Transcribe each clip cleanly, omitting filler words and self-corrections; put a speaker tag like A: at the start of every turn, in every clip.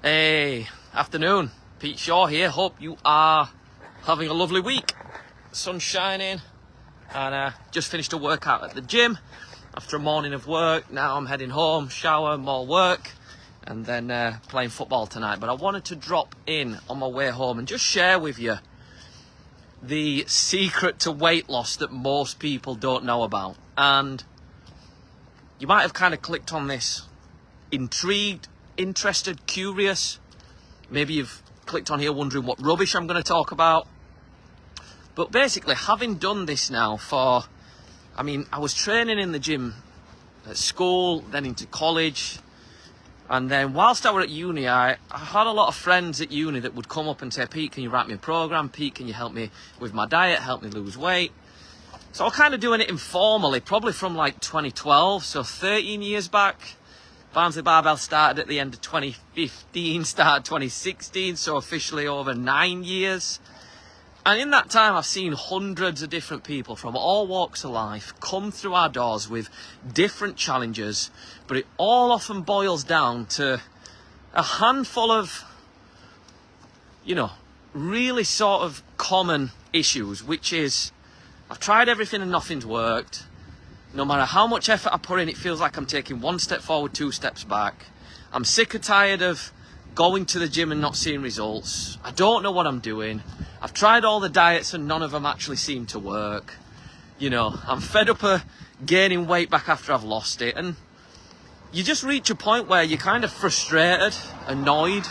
A: Hey, afternoon. Pete Shaw here. Hope you are having a lovely week. The sun's shining, and just finished a workout at the gym after a morning of work. Now I'm heading home, shower, more work, and then playing football tonight. But I wanted to drop in on my way home and just share with you the secret to weight loss that most people don't know about. And you might have kind of clicked on this intrigued, interested, curious. Maybe you've clicked on here wondering what rubbish I'm going to talk about. But basically, having done this now I was training in the gym at school, then into college, and then whilst I were at uni, I had a lot of friends at uni that would come up and say, Pete, can you write me a program? Pete, can you help me with my diet, help me lose weight? So I was kind of doing it informally, probably from like 2012, so 13 years back. Barnsley Barbell started at the end of 2015, started 2016, so officially over 9 years. And in that time, I've seen hundreds of different people from all walks of life come through our doors with different challenges, but it all often boils down to a handful of, really sort of common issues, which is, I've tried everything and nothing's worked. No matter how much effort I put in, it feels like I'm taking one step forward, two steps back. I'm sick and tired of going to the gym and not seeing results. I don't know what I'm doing. I've tried all the diets and none of them actually seem to work. I'm fed up of gaining weight back after I've lost it. And you just reach a point where you're kind of frustrated, annoyed,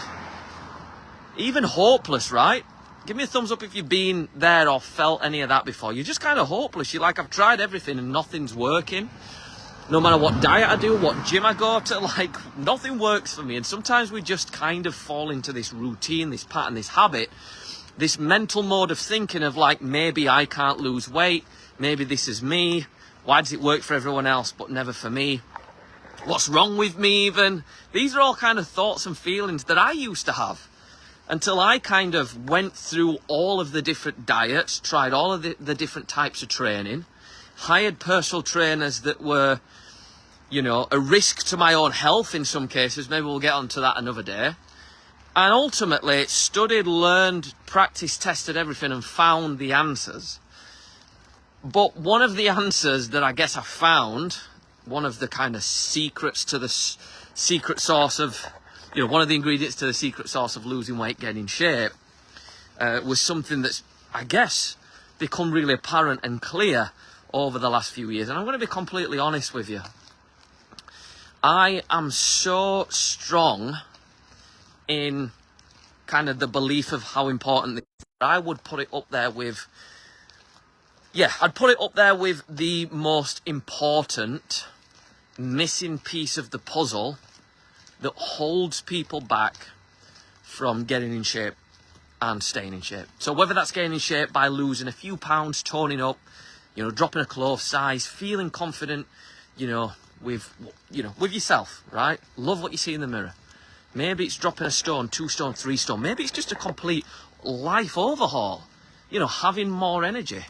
A: even hopeless, right? Give me a thumbs up if you've been there or felt any of that before. You're just kind of hopeless. You're like, I've tried everything and nothing's working. No matter what diet I do, what gym I go to, nothing works for me. And sometimes we just kind of fall into this routine, this pattern, this habit, this mental mode of thinking of maybe I can't lose weight. Maybe this is me. Why does it work for everyone else but never for me? What's wrong with me even? These are all kind of thoughts and feelings that I used to have. Until I kind of went through all of the different diets, tried all of the different types of training, hired personal trainers that were, a risk to my own health in some cases. Maybe we'll get onto that another day. And ultimately studied, learned, practiced, tested everything and found the answers. But one of the answers that I guess I found, one of the kind of secrets to the secret sauce of, one of the ingredients to the secret sauce of losing weight, getting shape, was something that's, I guess, become really apparent and clear over the last few years. And I'm going to be completely honest with you. I am so strong in kind of the belief of how important this is. I would put it up there with, I'd put it up there with the most important missing piece of the puzzle that holds people back from getting in shape and staying in shape. So whether that's getting in shape by losing a few pounds, toning up, dropping a clothes size, feeling confident, with yourself, right? Love what you see in the mirror. Maybe it's dropping a stone, 2 stone, 3 stone. Maybe it's just a complete life overhaul, having more energy.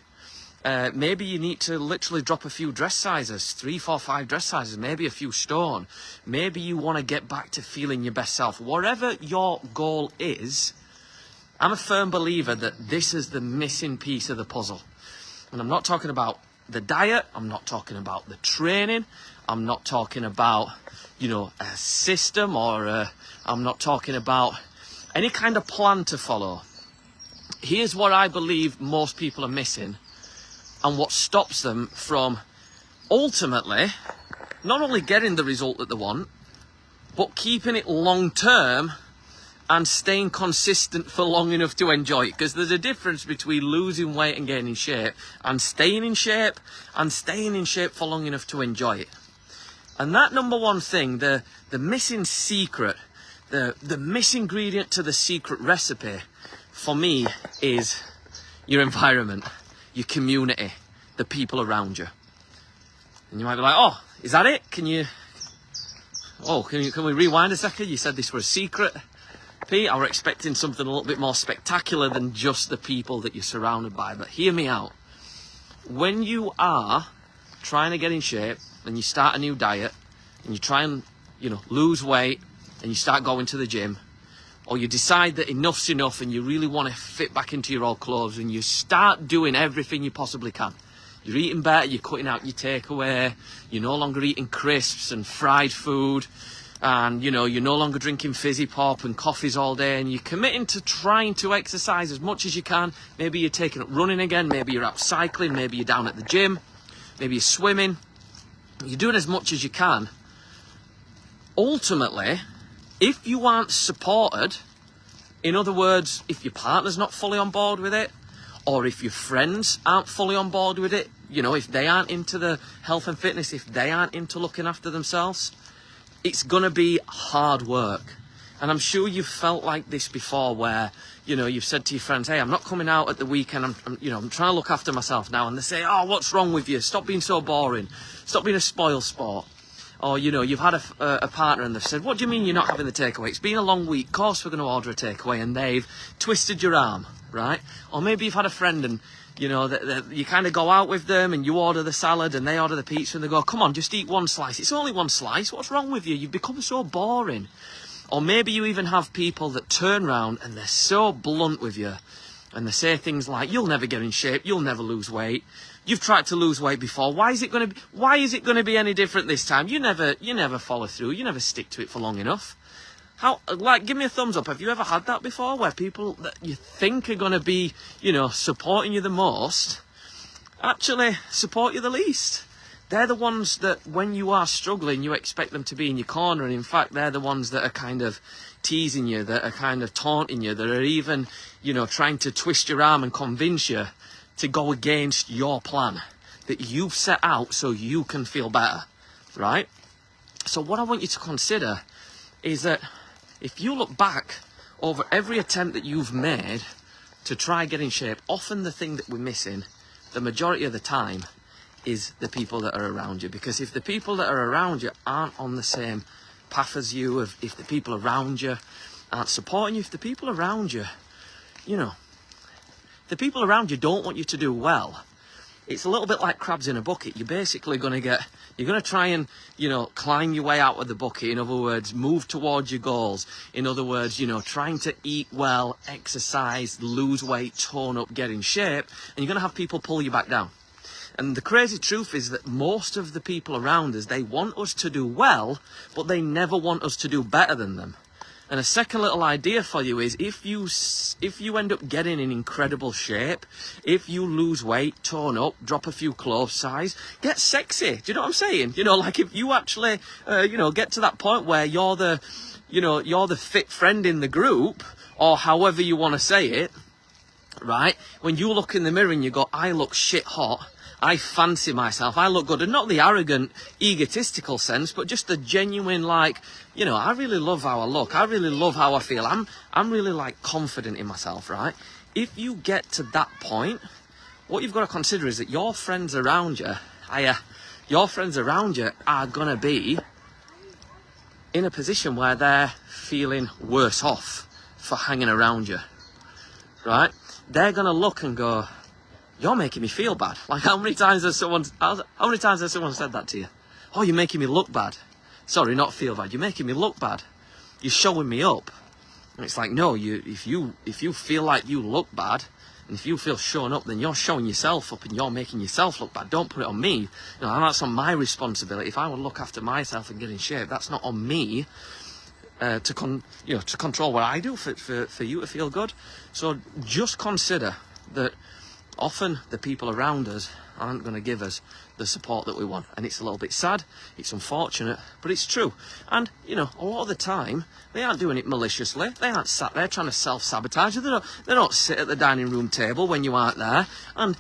A: Maybe you need to literally drop a few dress sizes, 3, 4, 5 dress sizes, maybe a few stone. Maybe you want to get back to feeling your best self. Whatever your goal is, I'm a firm believer that this is the missing piece of the puzzle. And I'm not talking about the diet. I'm not talking about the training. I'm not talking about, a system or I'm not talking about any kind of plan to follow. Here's what I believe most people are missing, and what stops them from ultimately not only getting the result that they want, but keeping it long term and staying consistent for long enough to enjoy it. Because there's a difference between losing weight and getting in shape and staying in shape for long enough to enjoy it. And that number one thing, the missing secret, the missing ingredient to the secret recipe for me is your environment, your community, the people around you. And you might be like, oh, is that it? Can we rewind a second? You said this was a secret. Pete, I were expecting something a little bit more spectacular than just the people that you're surrounded by. But hear me out. When you are trying to get in shape and you start a new diet and you try and, lose weight and you start going to the gym, or you decide that enough's enough and you really want to fit back into your old clothes, and you start doing everything you possibly can. You're eating better, you're cutting out your takeaway, you're no longer eating crisps and fried food, and you're no longer drinking fizzy pop and coffees all day, and you're committing to trying to exercise as much as you can. Maybe you're taking up running again, maybe you're out cycling, maybe you're down at the gym, maybe you're swimming. You're doing as much as you can. Ultimately, if you aren't supported, in other words, if your partner's not fully on board with it, or if your friends aren't fully on board with it, if they aren't into the health and fitness, if they aren't into looking after themselves, it's going to be hard work. And I'm sure you've felt like this before, where, you've said to your friends, hey, I'm not coming out at the weekend, I'm trying to look after myself now. And they say, oh, what's wrong with you? Stop being so boring. Stop being a spoil sport. Or, you've had a partner and they've said, what do you mean you're not having the takeaway? It's been a long week. Of course we're going to order a takeaway. And they've twisted your arm, right? Or maybe you've had a friend and, you kind of go out with them and you order the salad and they order the pizza and they go, come on, just eat one slice. It's only one slice. What's wrong with you? You've become so boring. Or maybe you even have people that turn around and they're so blunt with you. And they say things like, you'll never get in shape. You'll never lose weight. You've tried to lose weight before. Why is it going to be any different this time? You never follow through. You never stick to it for long enough. Give me a thumbs up. Have you ever had that before, where people that you think are going to be, supporting you the most, actually support you the least? They're the ones that when you are struggling, you expect them to be in your corner. And in fact, they're the ones that are kind of teasing you, that are kind of taunting you, that are even, trying to twist your arm and convince you to go against your plan that you've set out so you can feel better, right? So what I want you to consider is that if you look back over every attempt that you've made to try get in shape, often the thing that we're missing, the majority of the time, is the people that are around you. Because if the people that are around you aren't on the same path as you, if the people around you aren't supporting you, if the people around you, the people around you don't want you to do well, it's a little bit like crabs in a bucket. You're basically going to try and, climb your way out of the bucket. In other words, move towards your goals. In other words, trying to eat well, exercise, lose weight, tone up, get in shape. And you're going to have people pull you back down. And the crazy truth is that most of the people around us, they want us to do well, but they never want us to do better than them. And a second little idea for you is, if you end up getting in incredible shape, if you lose weight, tone up, drop a few clothes size, get sexy. Do you know what I'm saying? If you actually, get to that point where you're the fit friend in the group, or however you want to say it, right? When you look in the mirror and you go, I look shit hot, I fancy myself, I look good. And not the arrogant, egotistical sense, but just the genuine, I really love how I look. I really love how I feel. I'm really confident in myself, right? If you get to that point, what you've got to consider is that your friends around you are going to be in a position where they're feeling worse off for hanging around you, right? They're going to look and go, you're making me feel bad. How many times has someone said that to you? Oh, you're making me look bad. Sorry, not feel bad. You're making me look bad. You're showing me up. And it's like, no, if you feel like you look bad, and if you feel shown up, then you're showing yourself up and you're making yourself look bad. Don't put it on me. That's on my responsibility. If I would look after myself and get in shape, that's not on me to control what I do for you to feel good. So just consider that often the people around us aren't going to give us the support that we want. And it's a little bit sad, it's unfortunate, but it's true. And, a lot of the time, they aren't doing it maliciously. They aren't sat there trying to self-sabotage you. They don't sit at the dining room table when you aren't there and,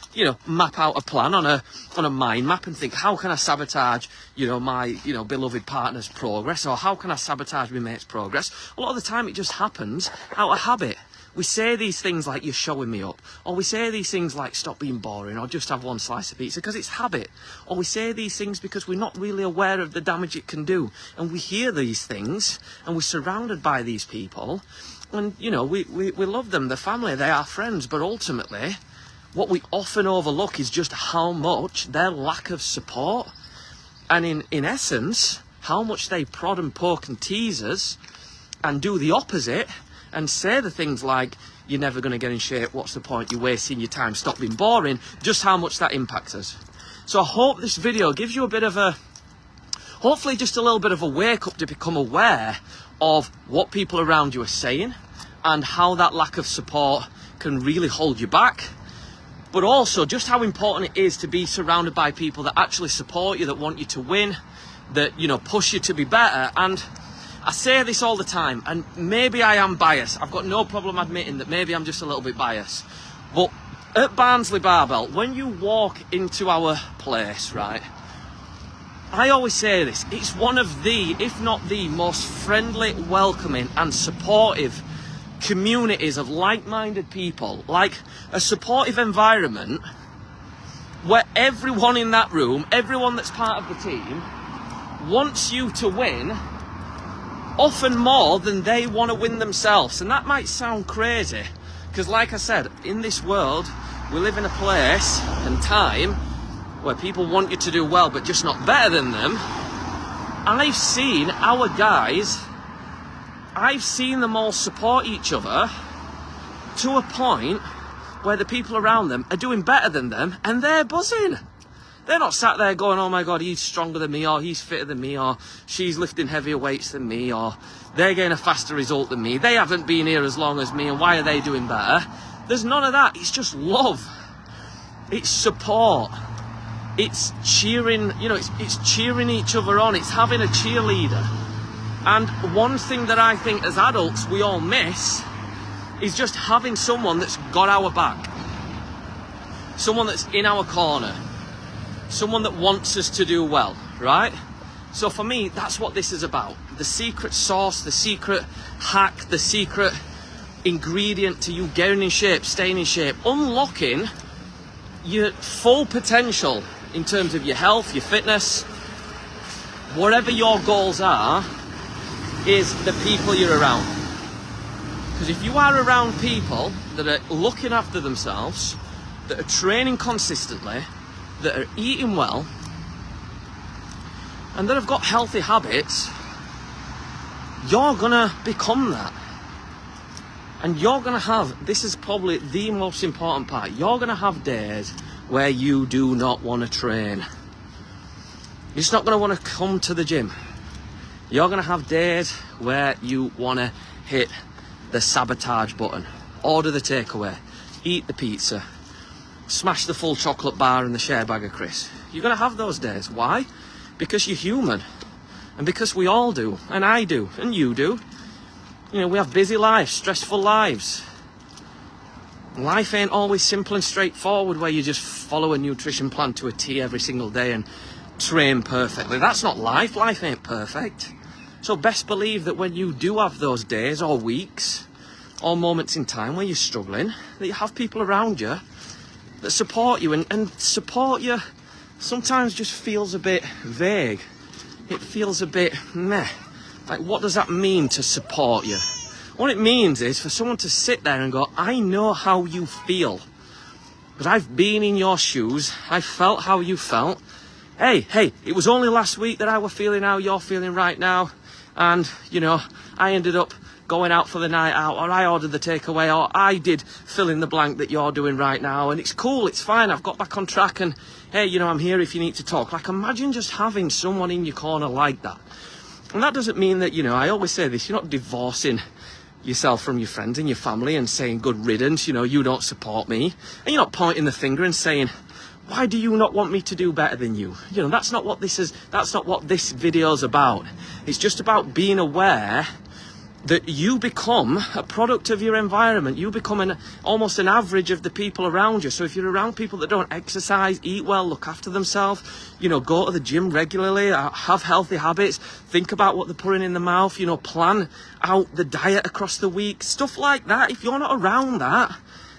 A: map out a plan on a mind map and think, how can I sabotage, my, beloved partner's progress, or how can I sabotage my mate's progress? A lot of the time it just happens out of habit. We say these things like, you're showing me up. Or we say these things like, stop being boring, or just have one slice of pizza, because it's habit. Or we say these things because we're not really aware of the damage it can do. And we hear these things, and we're surrounded by these people. And, we love them, they're family, they are friends. But ultimately, what we often overlook is just how much their lack of support, and in essence, how much they prod and poke and tease us, and do the opposite and say the things like, you're never going to get in shape, what's the point, you're wasting your time, stop being boring, just how much that impacts us. So I hope this video gives you a bit of a, hopefully just a little bit of a wake up to become aware of what people around you are saying and how that lack of support can really hold you back. But also just how important it is to be surrounded by people that actually support you, that want you to win, that, you know, push you to be better. And I say this all the time, and maybe I am biased. I've got no problem admitting that maybe I'm just a little bit biased. But at Barnsley Barbell, when you walk into our place, right, I always say this, it's one of the, if not the most friendly, welcoming and supportive communities of like-minded people, like a supportive environment where everyone in that room, everyone that's part of the team, wants you to win often more than they want to win themselves. And that might sound crazy because, like I said, in this world we live in a place and time where people want you to do well but just not better than them. And I've seen our guys, I've seen them all support each other to a point where the people around them are doing better than them and they're buzzing. They're not sat there going, oh my God, he's stronger than me, or he's fitter than me, or she's lifting heavier weights than me, or they're getting a faster result than me, they haven't been here as long as me, and why are they doing better? There's none of that. It's just love. It's support. It's cheering, you know, it's cheering each other on. It's having a cheerleader. And one thing that I think as adults we all miss is just having someone that's got our back. Someone that's in our corner. Someone that wants us to do well, right? So for me, that's what this is about. The secret sauce, the secret hack, the secret ingredient to you getting in shape, staying in shape, unlocking your full potential in terms of your health, your fitness, whatever your goals are, is the people you're around. Because if you are around people that are looking after themselves, that are training consistently, that are eating well, and that have got healthy habits, you're gonna become that. And you're gonna have, this is probably the most important part, you're gonna have days where you do not want to train. You're just not gonna want to come to the gym. You're gonna have days where you want to hit the sabotage button, order the takeaway, eat the pizza, smash the full chocolate bar and the share bag of crisps. You're going to have those days. Why? Because you're human. And because we all do. And I do. And you do. You know, we have busy lives, stressful lives. Life ain't always simple and straightforward where you just follow a nutrition plan to a T every single day and train perfectly. That's not life. Life ain't perfect. So best believe that when you do have those days or weeks or moments in time where you're struggling, that you have people around you that support you, and support you sometimes just feels a bit vague. It feels a bit meh. Like, what does that mean to support you? What it means is for someone to sit there and go, I know how you feel. Because I've been in your shoes. I felt how you felt. Hey, it was only last week that I was feeling how you're feeling right now. And, you know, I ended up going out for the night out, or I ordered the takeaway, or I did fill in the blank that you're doing right now, and it's cool, it's fine, I've got back on track, and hey, you know, I'm here if you need to talk. Like, imagine just having someone in your corner like that. And that doesn't mean that, you know, I always say this, you're not divorcing yourself from your friends and your family and saying good riddance, you know, you don't support me, and you're not pointing the finger and saying, why do you not want me to do better than you? You know, that's not what this is, that's not what this video's about. It's just about being aware that you become a product of your environment. You become almost an average of the people around you. So if you're around people that don't exercise, eat well, look after themselves, you know, go to the gym regularly, have healthy habits, think about what they're putting in the mouth, you know, plan out the diet across the week, stuff like that. If you're not around that,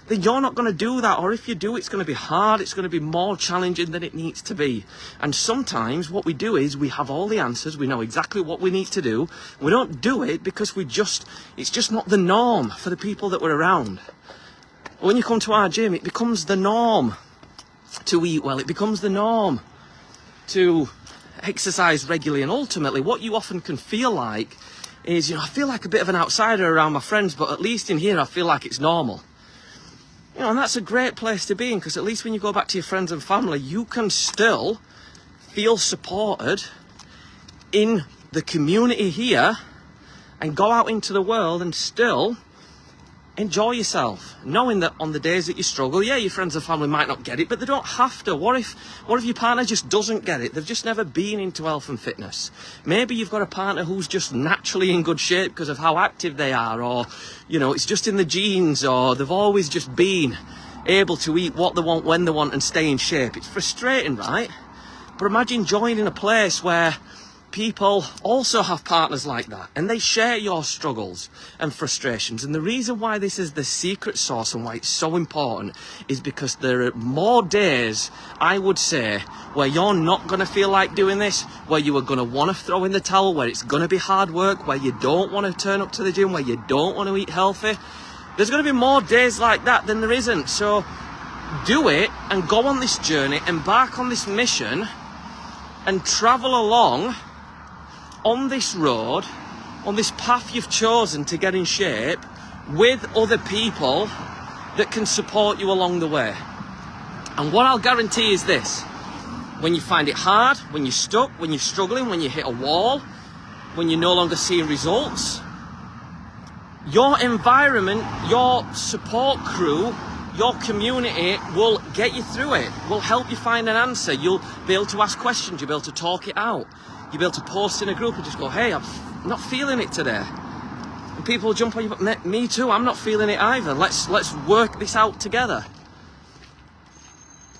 A: then you're not going to do that. Or if you do, it's going to be hard. It's going to be more challenging than it needs to be. And sometimes what we do is we have all the answers. We know exactly what we need to do. We don't do it because it's just not the norm for the people that we're around. When you come to our gym, it becomes the norm to eat well. It becomes the norm to exercise regularly. And ultimately, what you often can feel like is, I feel like a bit of an outsider around my friends, but at least in here I feel like it's normal. And that's a great place to be in, because at least when you go back to your friends and family, you can still feel supported in the community here and go out into the world and still enjoy yourself, knowing that on the days that you struggle, yeah, your friends and family might not get it, but they don't have to. What if your partner just doesn't get it? They've just never been into health and fitness. Maybe you've got a partner who's just naturally in good shape because of how active they are, or, it's just in the genes, or they've always just been able to eat what they want, when they want, and stay in shape. It's frustrating, right? But imagine joining a place where people also have partners like that, and they share your struggles and frustrations. And the reason why this is the secret sauce and why it's so important is because there are more days, I would say, where you're not going to feel like doing this, where you are going to want to throw in the towel, where it's going to be hard work, where you don't want to turn up to the gym, where you don't want to eat healthy. There's going to be more days like that than there isn't. So do it and go on this journey, embark on this mission, and travel along on this road, on this path you've chosen to get in shape, with other people that can support you along the way. And what I'll guarantee is this: when you find it hard, when you're stuck, when you're struggling, when you hit a wall, when you're no longer seeing results, your environment, your support crew, your community will get you through it, will help you find an answer. You'll be able to ask questions, you'll be able to talk it out. You'll be able to post in a group and just go, hey, I'm not feeling it today. And people will jump on you, but me too, I'm not feeling it either. Let's work this out together.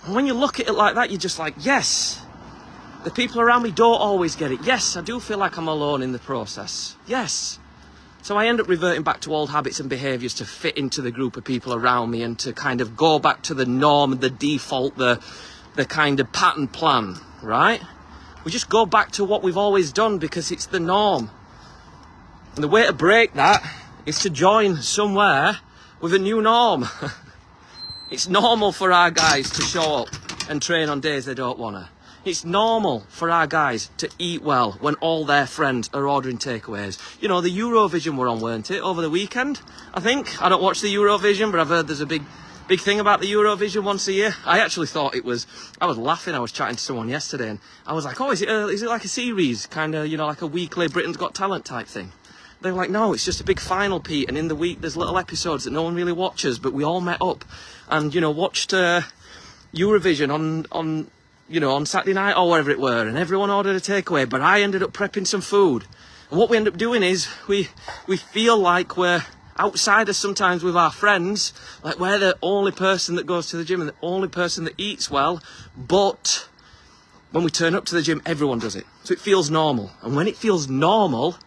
A: And when you look at it like that, you're just like, yes, the people around me don't always get it. Yes, I do feel like I'm alone in the process. Yes. So I end up reverting back to old habits and behaviours to fit into the group of people around me, and to kind of go back to the norm, the default, the kind of pattern plan, right? We just go back to what we've always done because it's the norm. And the way to break that is to join somewhere with a new norm. It's normal for our guys to show up and train on days they don't want to. It's normal for our guys to eat well when all their friends are ordering takeaways. The Eurovision were on, weren't it, over the weekend, I think? I don't watch the Eurovision, but I've heard there's a big thing about the Eurovision once a year. I actually thought I was laughing. I was chatting to someone yesterday and I was like, oh, is it like a series, kind of, like a weekly Britain's Got Talent type thing? They were like, no, it's just a big final, Pete, and in the week there's little episodes that no one really watches, but we all met up and, watched Eurovision on Saturday night or wherever it were, and everyone ordered a takeaway, but I ended up prepping some food. And what we end up doing is we feel like we're outsiders sometimes with our friends, like we're the only person that goes to the gym and the only person that eats well, but when we turn up to the gym, everyone does it. So it feels normal. And when it feels normal,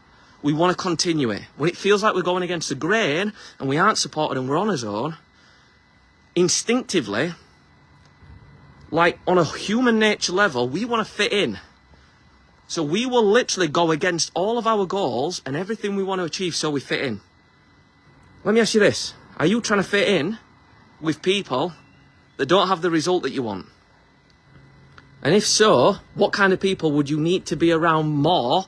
A: we want to continue it. When it feels like we're going against the grain and we aren't supported and we're on our own, instinctively, like on a human nature level, we want to fit in. So we will literally go against all of our goals and everything we want to achieve so we fit in. Let me ask you this. Are you trying to fit in with people that don't have the result that you want? And if so, what kind of people would you need to be around more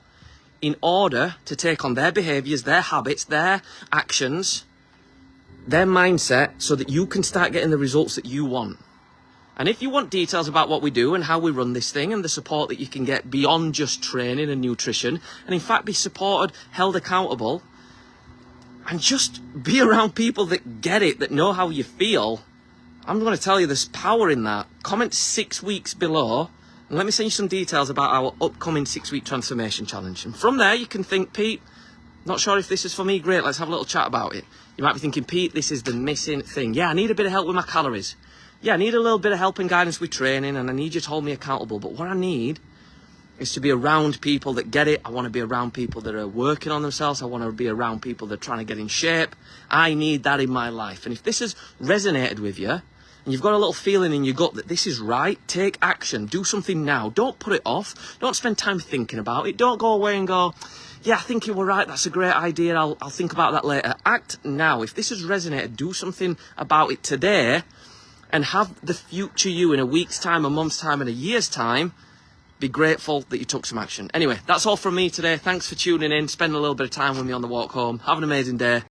A: in order to take on their behaviours, their habits, their actions, their mindset, so that you can start getting the results that you want? And if you want details about what we do and how we run this thing and the support that you can get beyond just training and nutrition, and in fact be supported, held accountable, and just be around people that get it, that know how you feel, I'm going to tell you there's power in that. Comment 6 weeks below and let me send you some details about our upcoming 6-week transformation challenge. And from there you can think, Pete, not sure if this is for me. Great, let's have a little chat about it. You might be thinking, Pete, this is the missing thing. Yeah, I need a bit of help with my calories. Yeah, I need a little bit of help and guidance with training, and I need you to hold me accountable. But what I need is to be around people that get it. I want to be around people that are working on themselves. I want to be around people that are trying to get in shape. I need that in my life. And if this has resonated with you, and you've got a little feeling in your gut that this is right, take action. Do something now. Don't put it off. Don't spend time thinking about it. Don't go away and go, yeah, I think you were right. That's a great idea. I'll think about that later. Act now. If this has resonated, do something about it today, and have the future you in a week's time, a month's time, and a year's time be grateful that you took some action. Anyway, that's all from me today. Thanks for tuning in, spending a little bit of time with me on the walk home. Have an amazing day.